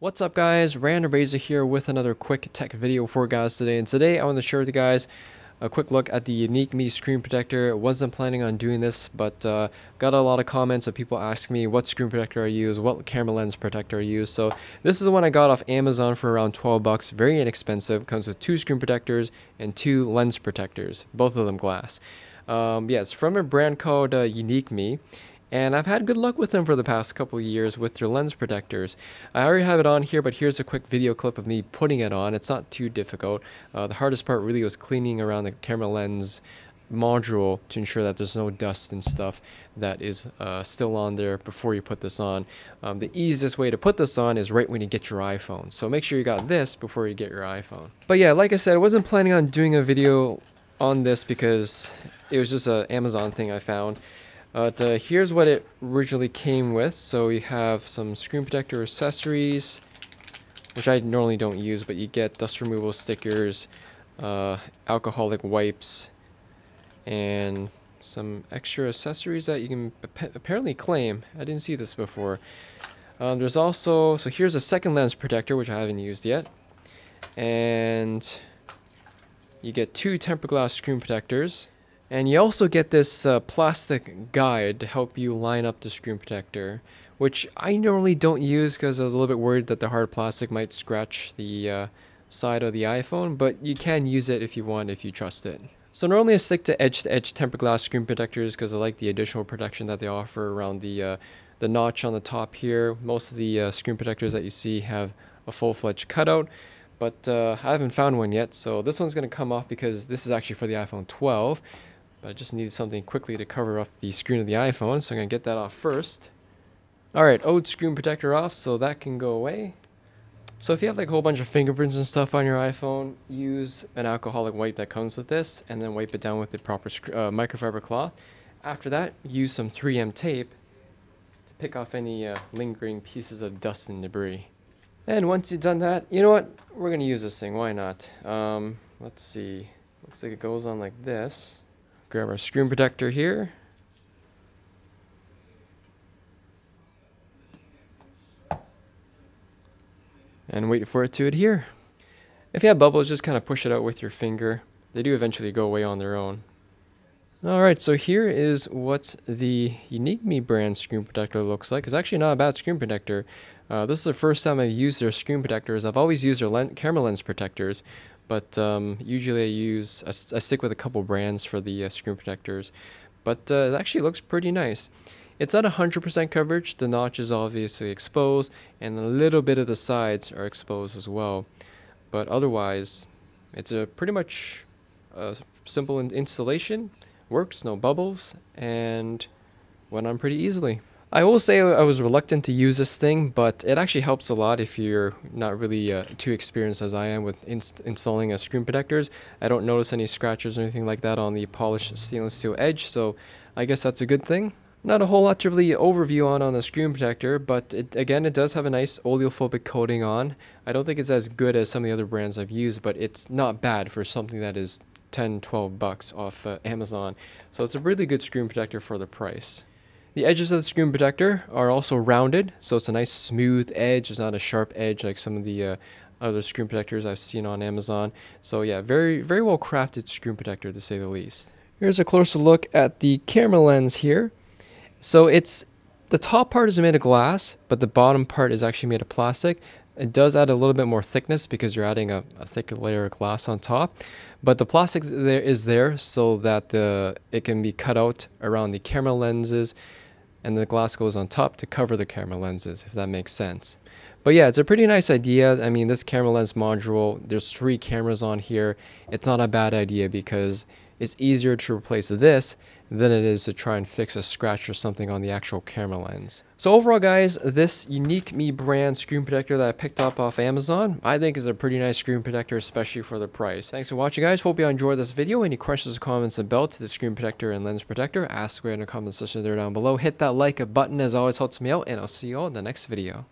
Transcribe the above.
What's up guys, Random Razor here with another quick tech video for you guys today, and today I want to share with you guys a quick look at the Unique Me screen protector. Wasn't planning on doing this, but got a lot of comments of people asking me what screen protector I use, what camera lens protector I use. So this is the one I got off Amazon for around 12 bucks, very inexpensive. Comes with 2 screen protectors and 2 lens protectors, both of them glass. It's from a brand called Unique Me. And I've had good luck with them for the past couple of years with their lens protectors. I already have it on here, but here's a quick video clip of me putting it on. It's not too difficult. The hardest part really was cleaning around the camera lens module to ensure that there's no dust and stuff that is still on there before you put this on. The easiest way to put this on is right when you get your iPhone. So make sure you got this before you get your iPhone. But yeah, like I said, I wasn't planning on doing a video on this because it was just an Amazon thing I found. But here's what it originally came with. So you have some screen protector accessories, which I normally don't use, but you get dust removal stickers, alcoholic wipes, and some extra accessories that you can apparently claim. I didn't see this before. There's also, so here's a second lens protector, which I haven't used yet. And you get 2 tempered glass screen protectors. And you also get this plastic guide to help you line up the screen protector, which I normally don't use because I was a little bit worried that the hard plastic might scratch the side of the iPhone, but you can use it if you want, if you trust it. So normally I stick to edge tempered glass screen protectors because I like the additional protection that they offer around the notch on the top here. Most of the screen protectors that you see have a full-fledged cutout, but I haven't found one yet, so this one's going to come off because this is actually for the iPhone 12. But I just needed something quickly to cover up the screen of the iPhone, so I'm going to get that off first. Alright, old screen protector off, so that can go away. So if you have like a whole bunch of fingerprints and stuff on your iPhone, use an alcoholic wipe that comes with this, and then wipe it down with the proper microfiber cloth. After that, use some 3M tape to pick off any lingering pieces of dust and debris. And once you've done that, you know what? We're going to use this thing, why not? Let's see. Looks like it goes on like this. Grab our screen protector here. And wait for it to adhere. If you have bubbles, just kind of push it out with your finger. They do eventually go away on their own. Alright, so here is what the Unique Me brand screen protector looks like. It's actually not a bad screen protector. This is the first time I've used their screen protectors. I've always used their camera lens protectors. But usually I stick with a couple brands for the screen protectors. But it actually looks pretty nice. It's not 100% coverage. The notch is obviously exposed, and a little bit of the sides are exposed as well. But otherwise, it's a pretty much simple installation. Works, no bubbles, and went on pretty easily. I will say I was reluctant to use this thing, but it actually helps a lot if you're not really too experienced as I am with installing screen protectors. I don't notice any scratches or anything like that on the polished stainless steel edge, so I guess that's a good thing. Not a whole lot to really overview on the screen protector, but again, it does have a nice oleophobic coating on. I don't think it's as good as some of the other brands I've used, but it's not bad for something that is 10-12 bucks off Amazon. So it's a really good screen protector for the price. The edges of the screen protector are also rounded, so it's a nice smooth edge. It's not a sharp edge like some of the other screen protectors I've seen on Amazon. So yeah, very well crafted screen protector to say the least. Here's a closer look at the camera lens here. So the top part is made of glass, but the bottom part is actually made of plastic. It does add a little bit more thickness because you're adding a thicker layer of glass on top. But the plastic is there so that it can be cut out around the camera lenses, and the glass goes on top to cover the camera lenses, if that makes sense. But yeah, it's a pretty nice idea. I mean, this camera lens module, there's 3 cameras on here. It's not a bad idea because it's easier to replace this than it is to try and fix a scratch or something on the actual camera lens. So overall guys, this Unique Me brand screen protector that I picked up off Amazon, I think is a pretty nice screen protector, especially for the price. Thanks for watching guys, hope you enjoyed this video. Any questions, comments about the screen protector and lens protector, ask away in the comment section there down below. Hit that like button, as always helps me out, and I'll see you all in the next video.